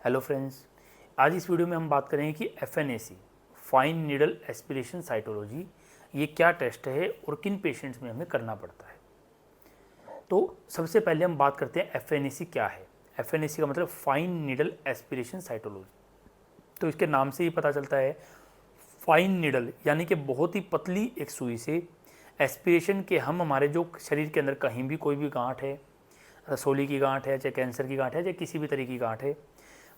Hello friends, आज इस video में हम बात करेंगे कि FNAC fine needle aspiration cytology ये क्या टेस्ट है और किन पेशेंट्स में हमें करना पड़ता है। तो सबसे पहले हम बात करते हैं एफएनएसी क्या है। एफएनएसी का मतलब फाइन नीडल एस्पिरेशन साइटोलॉजी। तो इसके नाम से ही पता चलता है, फाइन नीडल यानी कि बहुत ही पतली एक सुई से एस्पिरेशन के हम हमारे जो शरीर के अंदर कहीं भी कोई भी गांठ है, रसोली की गांठ है, चाहे कैंसर की गांठ है, चाहे किसी भी तरह की गांठ है,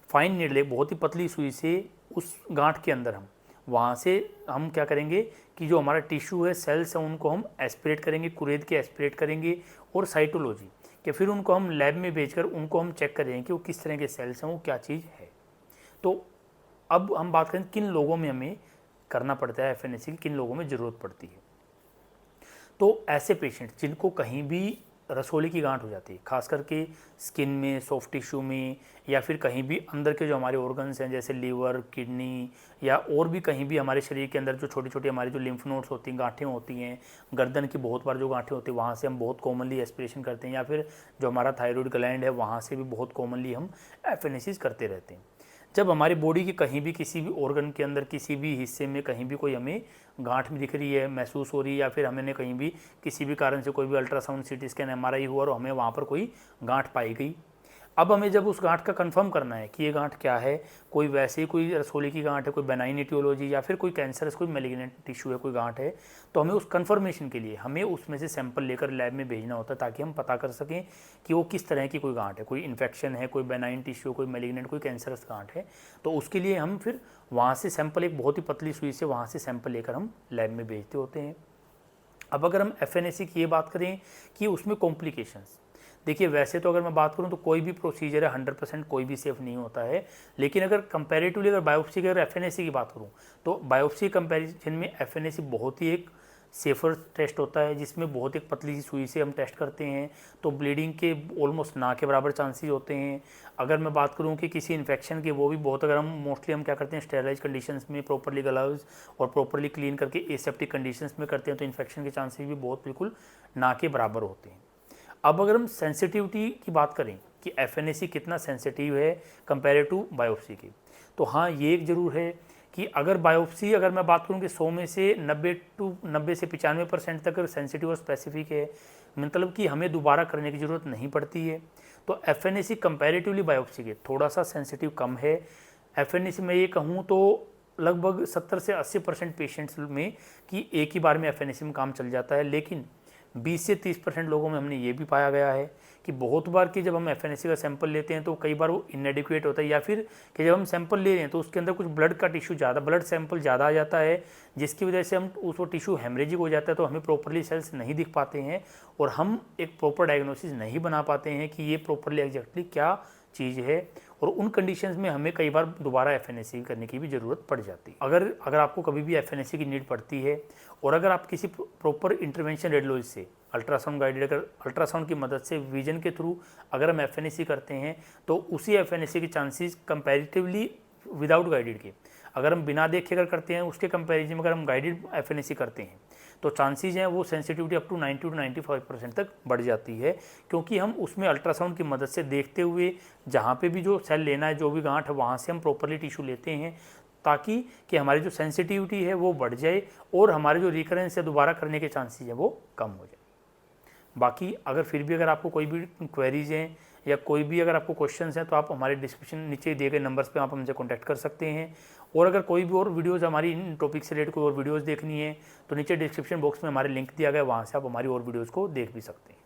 फाइन नीडल एक बहुत ही पतली सुई से उस गांठ के अंदर हम वहाँ से हम क्या करेंगे कि जो हमारा टिश्यू है, सेल्स हैं, उनको हम एस्पिरेट करेंगे, कुरेद के एस्पिरेट करेंगे और साइटोलॉजी कि फिर उनको हम लैब में भेजकर उनको हम चेक करेंगे कि वो किस तरह के सेल्स हैं, वो क्या चीज़ है। तो अब हम बात करें किन लोगों में हमें करना पड़ता है एफएनएसी की, किन लोगों में ज़रूरत पड़ती है। तो ऐसे पेशेंट जिनको कहीं भी रसोली की गांठ हो जाती है, खास करके स्किन में, सॉफ्ट टिश्यू में, या फिर कहीं भी अंदर के जो हमारे ऑर्गन्स हैं जैसे लीवर, किडनी, या और भी कहीं भी हमारे शरीर के अंदर जो छोटी छोटी हमारी जो लिम्फ नोड्स होती हैं, गांठें होती हैं, गर्दन की बहुत बार जो गांठें होती हैं वहाँ से हम बहुत कॉमनली एस्पिरेशन करते हैं, या फिर जो हमारा थायराइड ग्लैंड है वहाँ से भी बहुत कॉमनली हम एफएनएसी करते रहते हैं। जब हमारी बॉडी के कहीं भी किसी भी ऑर्गन के अंदर किसी भी हिस्से में कहीं भी कोई हमें गांठ में दिख रही है, महसूस हो रही है, या फिर हमने कहीं भी किसी भी कारण से कोई भी अल्ट्रासाउंड, सीटी स्कैन, एमआरआई हुआ और हमें वहाँ पर कोई गांठ पाई गई, अब हमें जब उस गांठ का कंफर्म करना है कि ये गांठ क्या है, कोई वैसे ही कोई रसोली की गांठ है, कोई बेनाइन एटियोलॉजी, या फिर कोई कैंसरस, कोई मैलिग्नेंट टिश्यू है, कोई गांठ है, तो हमें उस कंफर्मेशन के लिए हमें उसमें से सैंपल लेकर लैब में भेजना होता है ताकि हम पता कर सकें कि वो किस तरह की कोई गांठ है, कोई इन्फेक्शन है, कोई बेनाइन टिश्यू, कोई मैलिग्नेंट, कोई कैंसरस गांठ है। तो उसके लिए हम फिर वहाँ से सैंपल, एक बहुत ही पतली सुई से वहाँ से सैंपल लेकर हम लैब में भेजते होते हैं। अब अगर हम एफएनएसी की ये बात करें कि उसमें कॉम्प्लिकेशंस, देखिए वैसे तो अगर मैं बात करूं तो कोई भी प्रोसीजर है 100% कोई भी सेफ नहीं होता है, लेकिन अगर कंपैरेटिवली अगर बायोप्सी की, अगर एफएनएसी की बात करूं तो बायोप्सी कंपैरिजन में एफएनएसी बहुत ही एक सेफर टेस्ट होता है, जिसमें बहुत एक पतली सी सुई से हम टेस्ट करते हैं, तो ब्लीडिंग के ऑलमोस्ट ना के बराबर चांसेस होते हैं। अगर मैं बात करूं कि किसी इन्फेक्शन के, वो भी बहुत, अगर हम मोस्टली हम क्या करते हैं स्टेरलाइज कंडीशंस में प्रॉपरली ग्लव्स और प्रॉपरली क्लीन करके एसेप्टिक कंडीशंस में करते हैं, तो इन्फेक्शन के चांसेस भी बहुत बिल्कुल ना के बराबर होते हैं। अब अगर हम सेंसिटिविटी की बात करें कि एफएनएसी कितना सेंसिटिव है कंपेयर टू बायोप्सी की, तो हाँ ये एक ज़रूर है कि अगर बायोप्सी, अगर मैं बात करूं कि 100 में से 90 से 95% तक सेंसिटिव और स्पेसिफिक है, मतलब कि हमें दोबारा करने की ज़रूरत नहीं पड़ती है, तो एफएनएसी कंपैरेटिवली बायोप्सी के थोड़ा सा सेंसिटिव कम है। एफएनएसी में ये कहूँ तो लगभग 70 से 80% पेशेंट्स में कि एक ही बार में एफएनएसी में काम चल जाता है, लेकिन 20 से 30% लोगों में हमने ये भी पाया गया है कि बहुत बार कि जब हम एफएनएसी का सैंपल लेते हैं तो कई बार वो इनएडिक्वेट होता है, या फिर कि जब हम सैंपल ले रहे हैं तो उसके अंदर कुछ ब्लड का टिश्यू ज़्यादा, ब्लड सैंपल ज़्यादा आ जाता है, जिसकी वजह से हम उस वो टिश्यू हेमरेजिक हो जाता है, तो हमें प्रॉपरली सेल्स नहीं दिख पाते हैं और हम एक प्रॉपर डायग्नोसिस नहीं बना पाते हैं कि ये प्रॉपरली एग्जैक्टली क्या चीज़ है, और उन कंडीशंस में हमें कई बार दोबारा एफएनएसी करने की भी ज़रूरत पड़ जाती है। अगर आपको कभी भी एफएनएसी की नीड पड़ती है और अगर आप किसी प्रॉपर इंटरवेंशन रेडियोलॉजी से अल्ट्रासाउंड गाइडेड, अगर अल्ट्रासाउंड की मदद से विजन के थ्रू अगर हम एफएनएसी करते हैं, तो उसी एफएनएसी के चांसेस कंपैरेटिवली विदाउट गाइडेड के, अगर हम बिना देखे अगर करते हैं उसके कंपैरिजन में अगर हम गाइडेड एफएनएसी करते हैं तो चांसेस हैं वो सेंसिटिविटी अप टू 90 to 95% तक बढ़ जाती है, क्योंकि हम उसमें अल्ट्रासाउंड की मदद से देखते हुए जहाँ पे भी जो सेल लेना है, जो भी गांठ है, वहाँ से हम प्रॉपरली टिश्यू लेते हैं, ताकि कि हमारी जो सेंसिटिविटी है वो बढ़ जाए और हमारे जो रिकरेंस है दोबारा करने के चांसेस हैं वो कम हो जाए। बाकी अगर फिर भी अगर आपको कोई भी क्वेरीज हैं या कोई भी अगर आपको क्वेश्चंस हैं तो आप हमारे डिस्क्रिप्शन नीचे दिए गए नंबर्स पे आप हमसे कांटेक्ट कर सकते हैं, और अगर कोई भी और वीडियोस हमारी इन टॉपिक से रिलेटेड कोई और वीडियोस देखनी है तो नीचे डिस्क्रिप्शन बॉक्स में हमारे लिंक दिया गया है, वहाँ से आप हमारी और वीडियोज़ को देख भी सकते हैं।